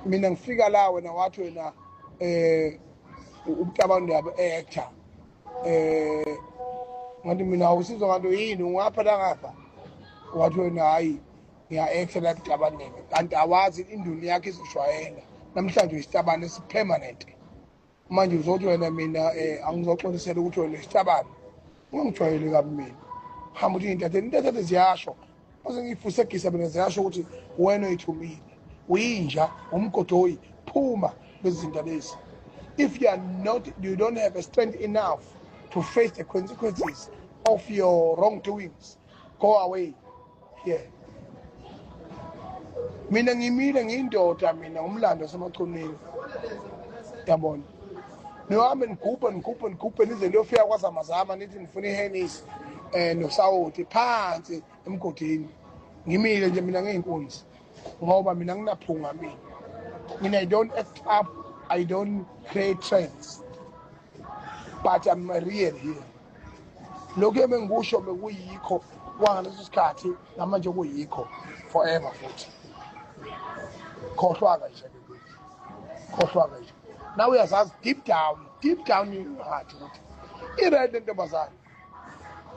mina ngifika la wena wathi wena ubucabango yabo actor ngathi mina usizwa ngathi yini ungapha la ngapha wathi wena hayi ngiya-actor la kucabaneke kanti awazi induni yakhe izishwayela namhlanje isitabane esi-permanent manje uzothi wena mina angizoxolisela ukuthi wena isitabane ungangijwayeli kabi mina hamba uthi intatheli ziyasho base ngiyifusegisa mina ziyasho ukuthi wena oyithumile uyinja umgodoyi phuma bezinto lezi. If you don't have a strength enough to face the consequences of your wrongdoings, go away here. Mina ngimile ngiyindoda mina umlando wasemachoneni yabona niwami ngigubhe nize niyofika kwazamazama nithi nifuna ihenisi nosawoti phansi emgodini ngimile nje mina ngeyinkunzi ngoba mina nginaphunga mina I don't act up, I don't create trends, but I'm real here. Lokhu ebengikusho bekuyikho kwangaleso sikhathi namanje kuyikho forever futhi khohlwa nje now uyazazi deep down in your heart ukuthi i-right ntombazana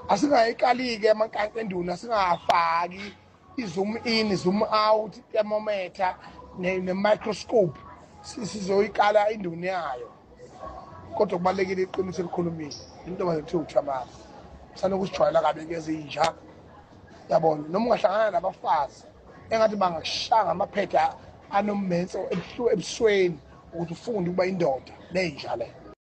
asingayikalike amankanka enduna singafaki i-zoom in zoom out thermometer ne-microscope sizoyikala induni yayo kodwa kubalekile iqiniso elikhulumile intombazana kuthiwa uThamara sanokusijwayela kabi ngezinja yabona noma ungahlangana nabafazi engathi bangakushanga amaphetha anommenso ebusweni ukuthi ufunde ukuba indoda lenja le